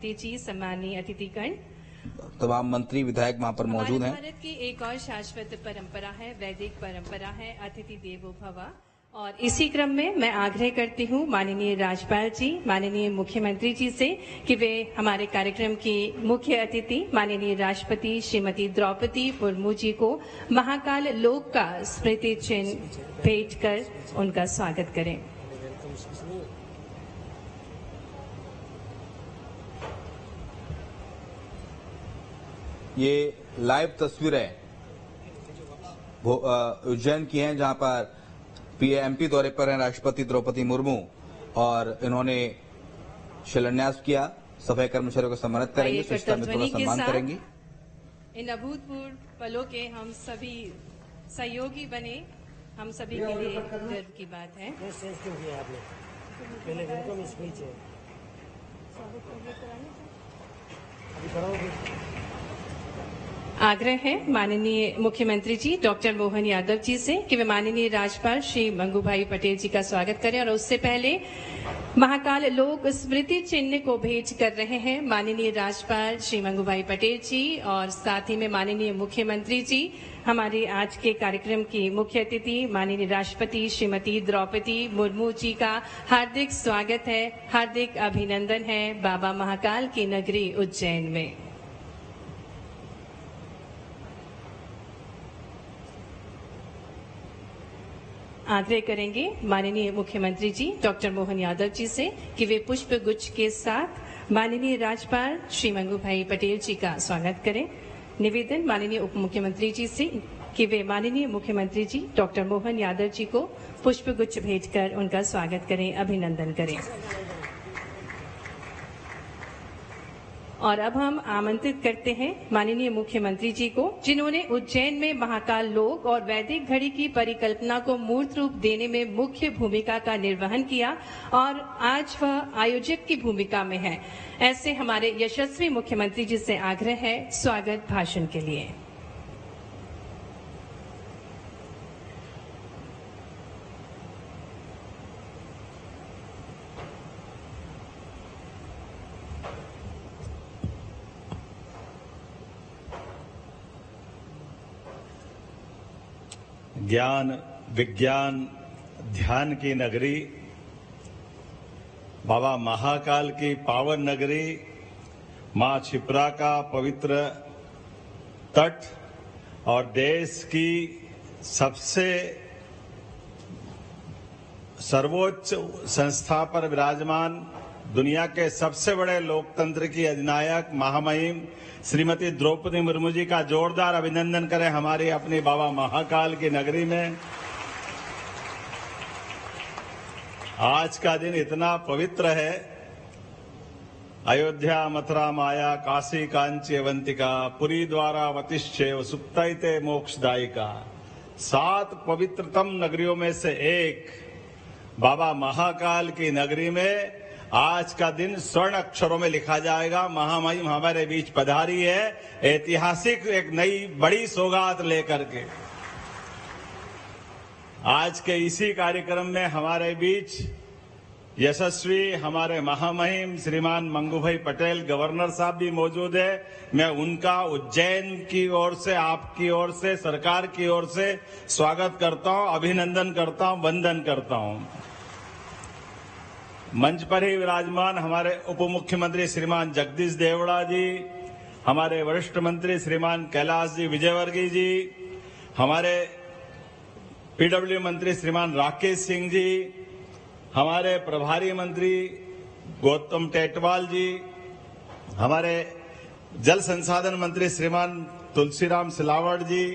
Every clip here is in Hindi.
जी, सम्मानीय अतिथिगण, तमाम मंत्री विधायक वहां पर मौजूद हैं। भारत की एक और शाश्वत परंपरा है, वैदिक परंपरा है अतिथि देवो भव। और इसी क्रम में मैं आग्रह करती हूँ माननीय राज्यपाल जी, माननीय मुख्यमंत्री जी से कि वे हमारे कार्यक्रम की मुख्य अतिथि माननीय राष्ट्रपति श्रीमती द्रौपदी मुर्मू जी को महाकाल लोक का स्मृति चिन्ह भेंट कर उनका स्वागत करें। ये लाइव तस्वीरें उज्जैन की हैं, जहां पर एमपी दौरे पर हैं राष्ट्रपति द्रौपदी मुर्मू और इन्होंने शिलान्यास किया। सफाई कर्मचारियों को सम्मानित करेंगे, स्वच्छता मित्रों का सम्मान करेंगी। इन अभूतपूर्व पलों के हम सभी सहयोगी बने, हम सभी के लिए गर्व की बात है। आग्रह है माननीय मुख्यमंत्री जी डॉक्टर मोहन यादव जी से कि वे माननीय राज्यपाल श्री मंगूभाई पटेल जी का स्वागत करें और उससे पहले महाकाल लोक स्मृति चिन्ह को भेंट कर रहे हैं माननीय राज्यपाल श्री मंगूभाई पटेल जी और साथ ही में माननीय मुख्यमंत्री जी। हमारे आज के कार्यक्रम की मुख्य अतिथि माननीय राष्ट्रपति श्रीमती द्रौपदी मुर्मू जी का हार्दिक स्वागत है, हार्दिक अभिनंदन है बाबा महाकाल की नगरी उज्जैन में। आग्रह करेंगे माननीय मुख्यमंत्री जी डॉक्टर मोहन यादव जी से कि वे पुष्प गुच्छ के साथ माननीय राज्यपाल श्री मंगूभाई पटेल जी का स्वागत करें। निवेदन माननीय उप मुख्यमंत्री जी से कि वे माननीय मुख्यमंत्री जी डॉक्टर मोहन यादव जी को पुष्प गुच्छ भेंटकर उनका स्वागत करें, अभिनंदन करें। और अब हम आमंत्रित करते हैं माननीय मुख्यमंत्री जी को, जिन्होंने उज्जैन में महाकाल लोक और वैदिक घड़ी की परिकल्पना को मूर्त रूप देने में मुख्य भूमिका का निर्वहन किया और आज वह आयोजक की भूमिका में है। ऐसे हमारे यशस्वी मुख्यमंत्री जी से आग्रह है स्वागत भाषण के लिए। ज्ञान विज्ञान ध्यान की नगरी, बाबा महाकाल की पावन नगरी, मां क्षिप्रा का पवित्र तट और देश की सबसे सर्वोच्च संस्था पर विराजमान दुनिया के सबसे बड़े लोकतंत्र की अधिनायक महामहिम श्रीमती द्रौपदी मुर्मू जी का जोरदार अभिनंदन करें हमारी अपनी बाबा महाकाल की नगरी में। आज का दिन इतना पवित्र है। अयोध्या मथुरा माया काशी कांची अवंतिका पुरी द्वारा वतिश्चैव सुप्तैते मोक्षदायिका, 7 पवित्रतम नगरियों में से एक बाबा महाकाल की नगरी में आज का दिन स्वर्ण अक्षरों में लिखा जाएगा। महामहिम हमारे बीच पधारी है, ऐतिहासिक एक नई बड़ी सौगात लेकर के। आज के इसी कार्यक्रम में हमारे बीच यशस्वी हमारे महामहिम श्रीमान मंगूभाई पटेल गवर्नर साहब भी मौजूद है। मैं उनका उज्जैन की ओर से, आपकी ओर से, सरकार की ओर से स्वागत करता हूं, अभिनंदन करता हूं, वंदन करता हूं। मंच पर ही विराजमान हमारे उप मुख्यमंत्री श्रीमान जगदीश देवड़ा जी, हमारे वरिष्ठ मंत्री श्रीमान कैलाश जी विजयवर्गीय जी, हमारे पीडब्ल्यू मंत्री श्रीमान राकेश सिंह जी, हमारे प्रभारी मंत्री गौतम टेटवाल जी, हमारे जल संसाधन मंत्री श्रीमान तुलसीराम सिलावट जी,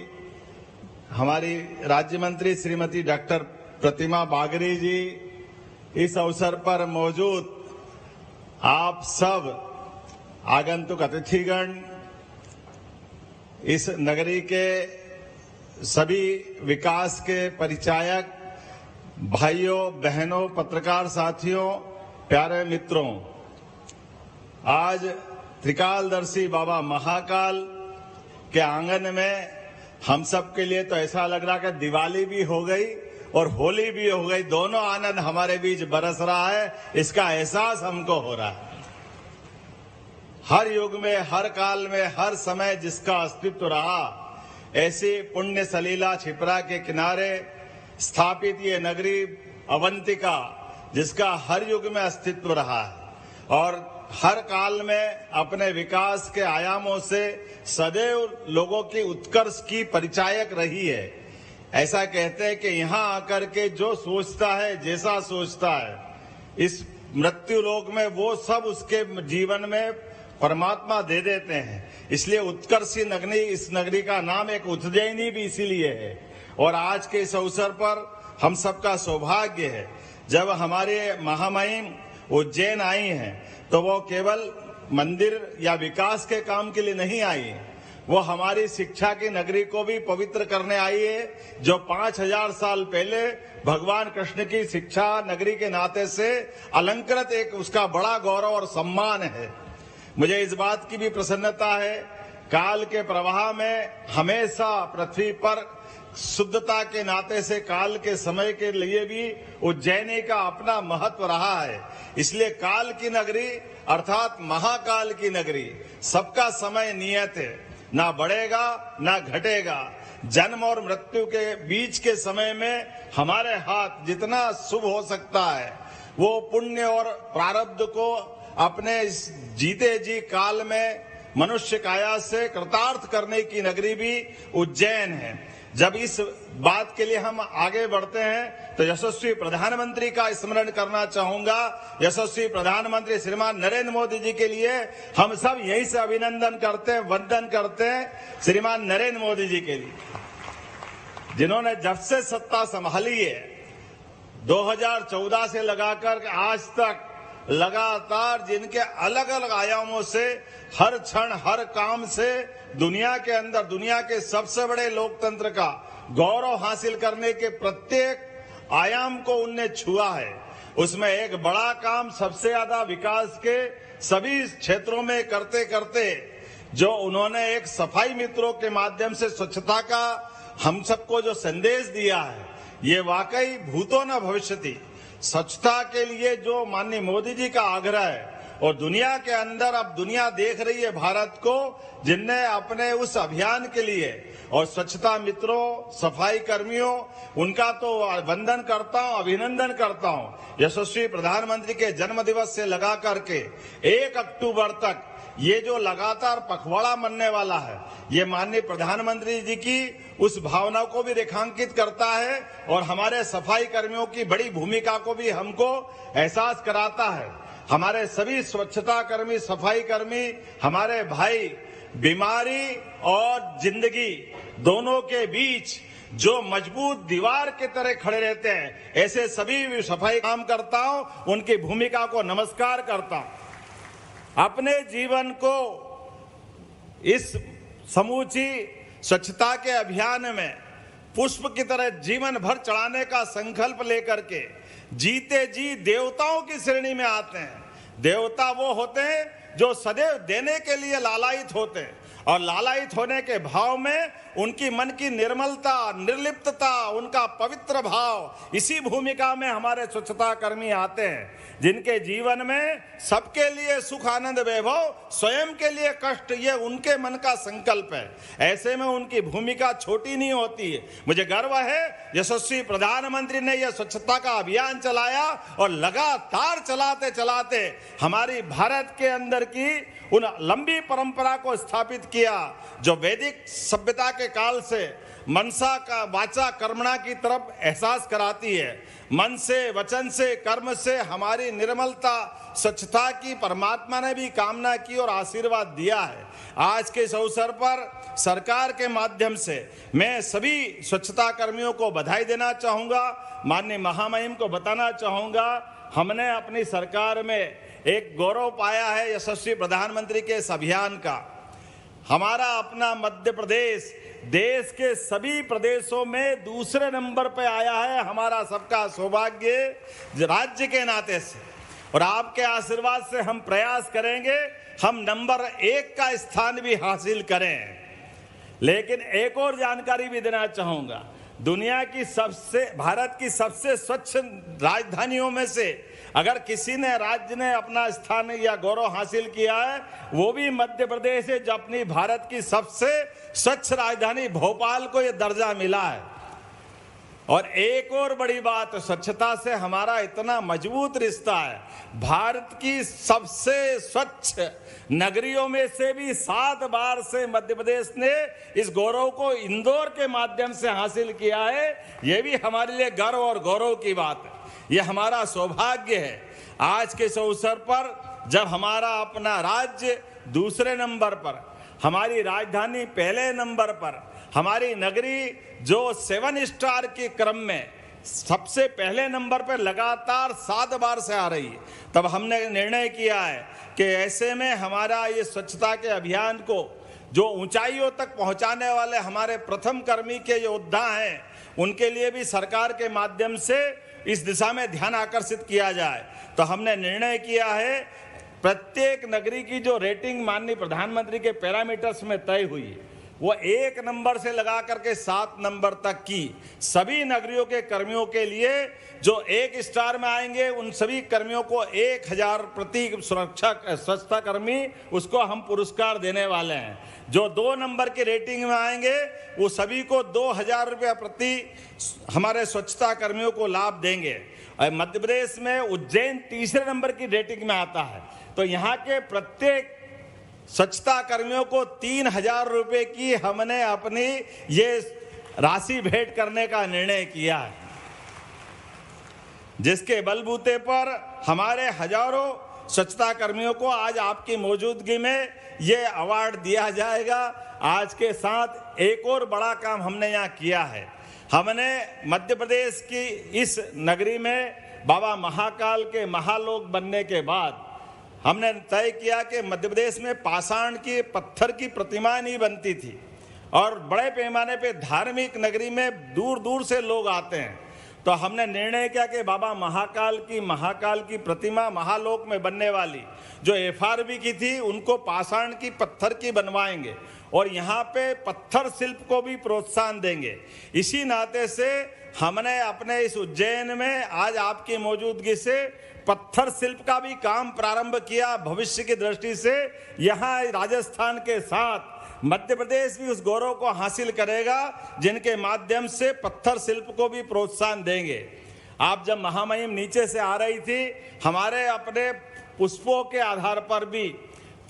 हमारी राज्य मंत्री श्रीमती डॉक्टर प्रतिमा बागरी जी, इस अवसर पर मौजूद आप सब आगंतुक अतिथिगण, इस नगरी के सभी विकास के परिचायक भाइयों बहनों, पत्रकार साथियों, प्यारे मित्रों, आज त्रिकालदर्शी बाबा महाकाल के आंगन में हम सब के लिए तो ऐसा लग रहा कि दिवाली भी हो गई और होली भी हो गई, दोनों आनंद हमारे बीच बरस रहा है, इसका एहसास हमको हो रहा है। हर युग में, हर काल में, हर समय जिसका अस्तित्व रहा, ऐसी पुण्य सलीला छिपरा के किनारे स्थापित ये नगरी अवंतिका, जिसका हर युग में अस्तित्व रहा है और हर काल में अपने विकास के आयामों से सदैव लोगों की उत्कर्ष की परिचायक रही है। ऐसा कहते हैं कि यहाँ आकर के जो सोचता है, जैसा सोचता है, इस मृत्यु लोक में वो सब उसके जीवन में परमात्मा दे देते हैं। इसलिए उत्कर्षी नगरी, इस नगरी का नाम एक उज्जैनी भी इसीलिए है। और आज के इस अवसर पर हम सबका सौभाग्य है, जब हमारे महामहिम उज्जैन आई हैं, तो वो केवल मंदिर या विकास के काम के लिए नहीं आई है, वो हमारी शिक्षा की नगरी को भी पवित्र करने आई है, जो 5000 साल पहले भगवान कृष्ण की शिक्षा नगरी के नाते से अलंकृत एक उसका बड़ा गौरव और सम्मान है। मुझे इस बात की भी प्रसन्नता है, काल के प्रवाह में हमेशा पृथ्वी पर शुद्धता के नाते से काल के समय के लिए भी उज्जैनी का अपना महत्व रहा है। इसलिए काल की नगरी अर्थात महाकाल की नगरी, सबका समय नियत है, ना बढ़ेगा ना घटेगा। जन्म और मृत्यु के बीच के समय में हमारे हाथ जितना शुभ हो सकता है, वो पुण्य और प्रारब्ध को अपने इस जीते जी काल में मनुष्य काया से कृतार्थ करने की नगरी भी उज्जैन है। जब इस बात के लिए हम आगे बढ़ते हैं तो यशस्वी प्रधानमंत्री का स्मरण करना चाहूंगा। यशस्वी प्रधानमंत्री श्रीमान नरेंद्र मोदी जी के लिए हम सब यहीं से अभिनंदन करते हैं, वंदन करते हैं श्रीमान नरेंद्र मोदी जी के लिए, जिन्होंने जब से सत्ता संभाली है 2014 से लगाकर आज तक लगातार जिनके अलग अलग आयामों से हर क्षण हर काम से दुनिया के अंदर दुनिया के सबसे बड़े लोकतंत्र का गौरव हासिल करने के प्रत्येक आयाम को उनने छुआ है। उसमें एक बड़ा काम सबसे ज्यादा विकास के सभी क्षेत्रों में करते करते जो उन्होंने एक सफाई मित्रों के माध्यम से स्वच्छता का हम सबको जो संदेश दिया है, ये वाकई भूतो न भविष्यति। स्वच्छता के लिए जो माननीय मोदी जी का आग्रह है और दुनिया के अंदर अब दुनिया देख रही है भारत को, जिनने अपने उस अभियान के लिए और स्वच्छता मित्रों, सफाई कर्मियों, उनका तो वंदन करता हूं, अभिनंदन करता हूं। यशस्वी प्रधानमंत्री के जन्म दिवस से लगा करके 1 अक्टूबर तक ये जो लगातार पखवाड़ा मनने वाला है, ये माननीय प्रधानमंत्री जी की उस भावना को भी रेखांकित करता है और हमारे सफाई कर्मियों की बड़ी भूमिका को भी हमको एहसास कराता है। हमारे सभी स्वच्छता कर्मी, सफाई कर्मी, हमारे भाई बीमारी और जिंदगी दोनों के बीच जो मजबूत दीवार की तरह खड़े रहते हैं, ऐसे सभी सफाई काम करता हूं, उनकी भूमिका को नमस्कार करता हूं। अपने जीवन को इस समूची स्वच्छता के अभियान में पुष्प की तरह जीवन भर चढ़ाने का संकल्प लेकर के जीते जी देवताओं की श्रेणी में आते हैं। देवता वो होते हैं जो सदैव देने के लिए लालायित होते हैं और लालायित होने के भाव में उनकी मन की निर्मलता, निर्लिप्तता, उनका पवित्र भाव, इसी भूमिका में हमारे स्वच्छता कर्मी आते हैं, जिनके जीवन में सबके लिए सुख आनंद वैभव, स्वयं के लिए कष्ट, ये उनके मन का संकल्प है। ऐसे में उनकी भूमिका छोटी नहीं होती है। मुझे गर्व है यशस्वी प्रधानमंत्री ने यह स्वच्छता का अभियान चलाया और लगातार चलाते चलाते हमारी भारत के अंदर की उन लंबी परंपरा को स्थापित किया जो वैदिक सभ्यता के काल से मनसा का वाचा कर्मणा की तरफ एहसास कराती है। मन से, वचन से, कर्म से हमारी निर्मलता, स्वच्छता की परमात्मा ने भी कामना की और आशीर्वाद दिया है। आज के इस अवसर पर सरकार के माध्यम से मैं सभी स्वच्छता कर्मियों को बधाई देना चाहूंगा। माननीय महामहिम को बताना चाहूंगा, हमने अपनी सरकार में एक गौरव पाया है यशस्वी प्रधानमंत्री के इस अभियान का। हमारा अपना मध्य प्रदेश देश के सभी प्रदेशों में दूसरे नंबर पे आया है। हमारा सबका सौभाग्य राज्य के नाते से, और आपके आशीर्वाद से हम प्रयास करेंगे हम नंबर 1 का स्थान भी हासिल करें। लेकिन एक और जानकारी भी देना चाहूंगा, दुनिया की भारत की सबसे स्वच्छ राजधानियों में से अगर किसी ने राज्य ने अपना स्थान या गौरव हासिल किया है वो भी मध्य प्रदेश है, जो अपनी भारत की सबसे स्वच्छ राजधानी भोपाल को यह दर्जा मिला है। और एक और बड़ी बात, स्वच्छता से हमारा इतना मजबूत रिश्ता है, भारत की सबसे स्वच्छ नगरियों में से भी 7 बार से मध्य प्रदेश ने इस गौरव को इंदौर के माध्यम से हासिल किया है। यह भी हमारे लिए गर्व और गौरव की बात है, यह हमारा सौभाग्य है। आज के इस अवसर पर जब हमारा अपना राज्य दूसरे नंबर पर, हमारी राजधानी पहले नंबर पर, हमारी नगरी जो 7 स्टार के क्रम में सबसे पहले नंबर पर लगातार 7 बार से आ रही है, तब हमने निर्णय किया है कि ऐसे में हमारा ये स्वच्छता के अभियान को जो ऊंचाइयों तक पहुंचाने वाले हमारे प्रथम कर्मी के योद्धा हैं, उनके लिए भी सरकार के माध्यम से इस दिशा में ध्यान आकर्षित किया जाए। तो हमने निर्णय किया है प्रत्येक नगरी की जो रेटिंग माननीय प्रधानमंत्री के पैरामीटर्स में तय हुई है वो 1 नंबर से लगा करके 7 नंबर तक की सभी नगरियों के कर्मियों के लिए जो 1 स्टार में आएंगे उन सभी कर्मियों को 1000 प्रति स्वच्छता कर्मी उसको हम पुरस्कार देने वाले हैं। जो 2 नंबर की रेटिंग में आएंगे वो सभी को 2000 रुपया प्रति हमारे स्वच्छता कर्मियों को लाभ देंगे। मध्य प्रदेश में उज्जैन तीसरे नंबर की रेटिंग में आता है, तो यहाँ के प्रत्येक स्वच्छता कर्मियों को 3000 रुपए की हमने अपनी ये राशि भेंट करने का निर्णय किया है, जिसके बलबूते पर हमारे हजारों स्वच्छता कर्मियों को आज आपकी मौजूदगी में ये अवार्ड दिया जाएगा। आज के साथ एक और बड़ा काम हमने यहाँ किया है, हमने मध्य प्रदेश की इस नगरी में बाबा महाकाल के महालोक बनने के बाद हमने तय किया कि मध्य प्रदेश में पाषाण की पत्थर की प्रतिमा नहीं बनती थी और बड़े पैमाने पे धार्मिक नगरी में दूर दूर से लोग आते हैं, तो हमने निर्णय किया कि बाबा महाकाल की प्रतिमा महालोक में बनने वाली जो FRB की थी उनको पाषाण की पत्थर की बनवाएंगे और यहाँ पे पत्थर शिल्प को भी प्रोत्साहन देंगे। इसी नाते से हमने अपने इस उज्जैन में आज आपकी मौजूदगी से पत्थर शिल्प का भी काम प्रारंभ किया। भविष्य की दृष्टि से यहाँ राजस्थान के साथ मध्य प्रदेश भी उस गौरव को हासिल करेगा जिनके माध्यम से पत्थर शिल्प को भी प्रोत्साहन देंगे। आप जब महामहिम नीचे से आ रही थी, हमारे अपने पुष्पों के आधार पर भी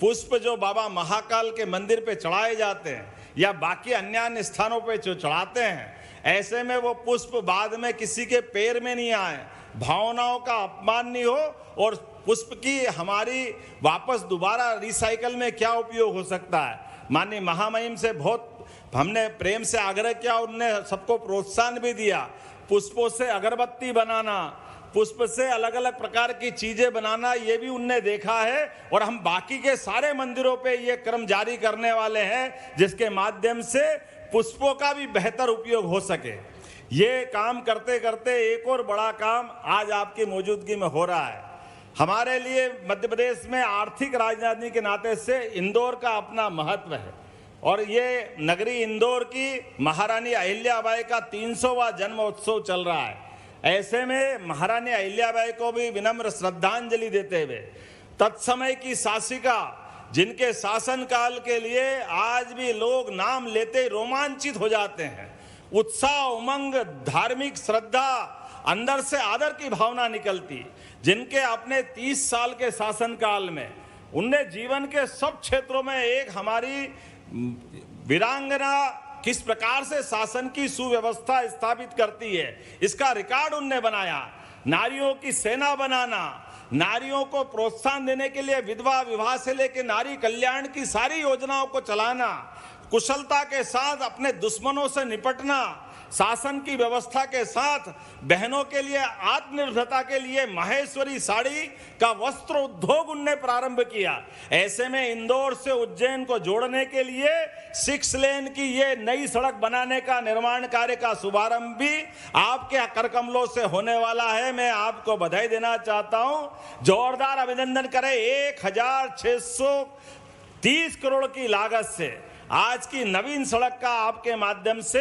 पुष्प जो बाबा महाकाल के मंदिर पे चढ़ाए जाते हैं या बाकी अन्य स्थानों पे जो चढ़ाते हैं, ऐसे में वो पुष्प बाद में किसी के पैर में नहीं आए, भावनाओं का अपमान नहीं हो और पुष्प की हमारी वापस दोबारा रिसाइकल में क्या उपयोग हो सकता है। माननीय महामहिम से बहुत हमने प्रेम से आग्रह किया, उनने सबको प्रोत्साहन भी दिया। पुष्पों से अगरबत्ती बनाना, पुष्प से अलग अलग प्रकार की चीजें बनाना, ये भी उनने देखा है और हम बाकी के सारे मंदिरों पे ये क्रम जारी करने वाले हैं जिसके माध्यम से पुष्पों का भी बेहतर उपयोग हो सके। ये काम करते करते एक और बड़ा काम आज आपकी मौजूदगी में हो रहा है। हमारे लिए मध्य प्रदेश में आर्थिक राजधानी के नाते से इंदौर का अपना महत्व है और ये नगरी इंदौर की महारानी अहिल्याबाई का 300वां जन्मोत्सव चल रहा है। ऐसे में महारानी अहिल्याबाई को भी विनम्र श्रद्धांजलि देते हुए तत्समय की शासिका जिनके शासनकाल के लिए आज भी लोग नाम लेते रोमांचित हो जाते हैं, उत्साह उमंग धार्मिक श्रद्धा अंदर से आदर की भावना निकलती, जिनके अपने 30 साल के शासनकाल में उनने जीवन के सब क्षेत्रों में एक हमारी वीरांगना किस प्रकार से शासन की सुव्यवस्था स्थापित करती है इसका रिकॉर्ड उनने बनाया। नारियों की सेना बनाना, नारियों को प्रोत्साहन देने के लिए विधवा विवाह से लेकर नारी कल्याण की सारी योजनाओं को चलाना, कुशलता के साथ अपने दुश्मनों से निपटना, शासन की व्यवस्था के साथ बहनों के लिए आत्मनिर्भरता के लिए माहेश्वरी साड़ी का वस्त्र उद्योग उनने प्रारंभ किया। ऐसे में इंदौर से उज्जैन को जोड़ने के लिए 6 लेन की ये नई सड़क बनाने का निर्माण कार्य का शुभारंभ भी आपके करकमलों से होने वाला है। मैं आपको बधाई देना चाहता हूं, जोरदार अभिनंदन करें। 1630 करोड़ की लागत से आज की नवीन सड़क का आपके माध्यम से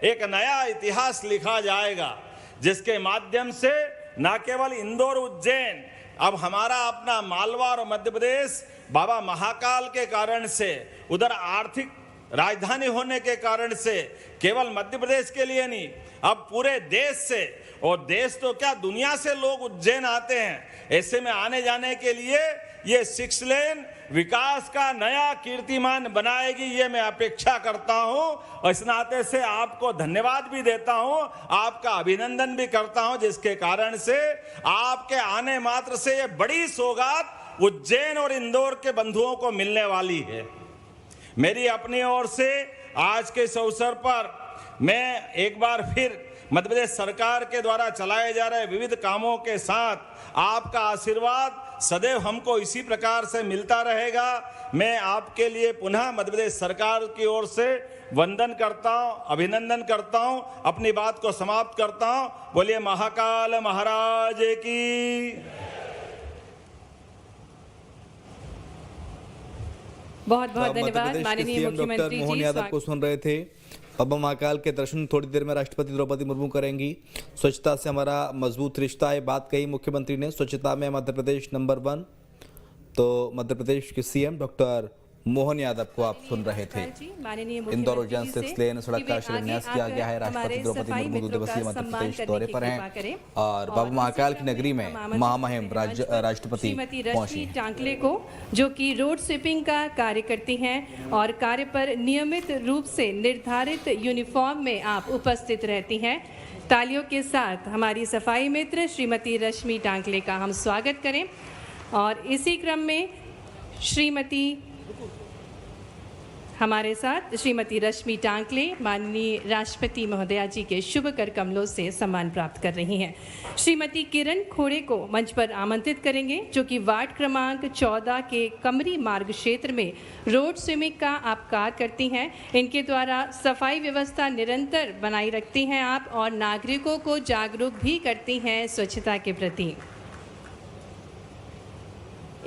एक नया इतिहास लिखा जाएगा, जिसके माध्यम से न केवल इंदौर उज्जैन, अब हमारा अपना मालवा और मध्य प्रदेश बाबा महाकाल के कारण से, उधर आर्थिक राजधानी होने के कारण से केवल मध्य प्रदेश के लिए नहीं, अब पूरे देश से, और देश तो क्या दुनिया से लोग उज्जैन आते हैं। ऐसे में आने जाने के लिए ये 6 लेन विकास का नया कीर्तिमान बनाएगी, ये मैं अपेक्षा करता हूं। और इस नाते से आपको धन्यवाद भी देता हूं, आपका अभिनंदन भी करता हूं, जिसके कारण से आपके आने मात्र से ये बड़ी सौगात उज्जैन और इंदौर के बंधुओं को मिलने वाली है। मेरी अपनी ओर से आज के इस अवसर पर मैं एक बार फिर मध्य प्रदेश सरकार के द्वारा चलाए जा रहे विविध कामों के साथ आपका आशीर्वाद सदैव हमको इसी प्रकार से मिलता रहेगा। मैं आपके लिए पुनः मध्य प्रदेश सरकार की ओर से वंदन करता हूं, अभिनंदन करता हूं, अपनी बात को समाप्त करता हूं। बोलिए महाकाल महाराज की। बहुत बहुत धन्यवाद माननीय मुख्यमंत्री जी। मोहन यादव को सुन रहे थे। अब महाकाल के दर्शन थोड़ी देर में राष्ट्रपति द्रौपदी मुर्मू करेंगी। स्वच्छता से हमारा मजबूत रिश्ता है, बात कही मुख्यमंत्री ने। स्वच्छता में मध्य प्रदेश नंबर 1, तो मध्य प्रदेश के सीएम डॉक्टर मोहन यादव को आप सुन रहे थे। इंदौर उज्जैन 6 लेन सड़क का शिलान्यास किया गया है। राष्ट्रपति द्रौपदी मुर्मू 2 दिवसीय मध्य प्रदेश दौरे पर हैं और बाबा महाकाल की नगरी में महामहिम राष्ट्रपति पहुंची टांकले को, जो कि रोड स्वीपिंग का कार्य करती हैं और कार्य पर नियमित रूप से निर्धारित यूनिफॉर्म में आप उपस्थित रहती हैं। तालियों के साथ हमारी सफाई मित्र श्रीमती रश्मि टांकले का हम स्वागत करें। और इसी क्रम में हमारे साथ श्रीमती रश्मि टांकले माननीय राष्ट्रपति महोदया जी के शुभ कर कमलों से सम्मान प्राप्त कर रही हैं। श्रीमती किरण खोड़े को मंच पर आमंत्रित करेंगे, जो कि वार्ड क्रमांक 14 के कमरी मार्ग क्षेत्र में रोड स्वीमिंग का आप कार्य करती हैं। इनके द्वारा सफाई व्यवस्था निरंतर बनाई रखती हैं आप, और नागरिकों को जागरूक भी करती हैं स्वच्छता के प्रति।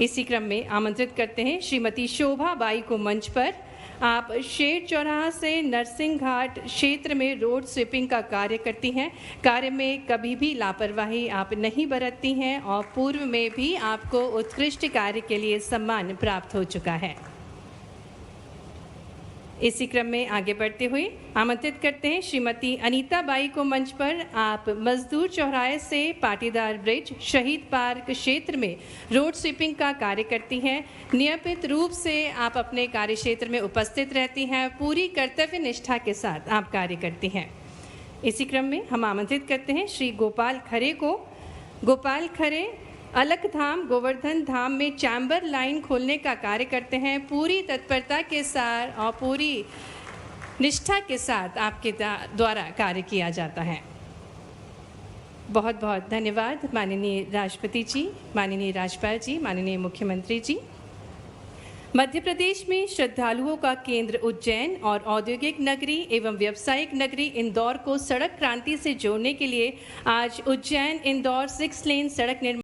इसी क्रम में आमंत्रित करते हैं श्रीमती शोभा बाई को मंच पर। आप शेर चौराहा से नरसिंह घाट क्षेत्र में रोड स्वीपिंग का कार्य करती हैं। कार्य में कभी भी लापरवाही आप नहीं बरतती हैं और पूर्व में भी आपको उत्कृष्ट कार्य के लिए सम्मान प्राप्त हो चुका है। इसी क्रम में आगे बढ़ते हुए आमंत्रित करते हैं श्रीमती अनीता बाई को मंच पर। आप मजदूर चौराहे से पाटीदार ब्रिज शहीद पार्क क्षेत्र में रोड स्वीपिंग का कार्य करती हैं। नियमित रूप से आप अपने कार्य क्षेत्र में उपस्थित रहती हैं, पूरी कर्तव्य निष्ठा के साथ आप कार्य करती हैं। इसी क्रम में हम आमंत्रित करते हैं श्री गोपाल खरे को। गोपाल खरे अलख धाम गोवर्धन धाम में चैम्बर लाइन खोलने का कार्य करते हैं। पूरी तत्परता के साथ और पूरी निष्ठा के साथ आपके द्वारा कार्य किया जाता है। बहुत बहुत धन्यवाद माननीय राष्ट्रपति जी, माननीय राज्यपाल जी, माननीय मुख्यमंत्री जी। मध्य प्रदेश में श्रद्धालुओं का केंद्र उज्जैन और औद्योगिक नगरी एवं व्यावसायिक नगरी इंदौर को सड़क क्रांति से जोड़ने के लिए आज उज्जैन इंदौर 6 लेन सड़क निर्माण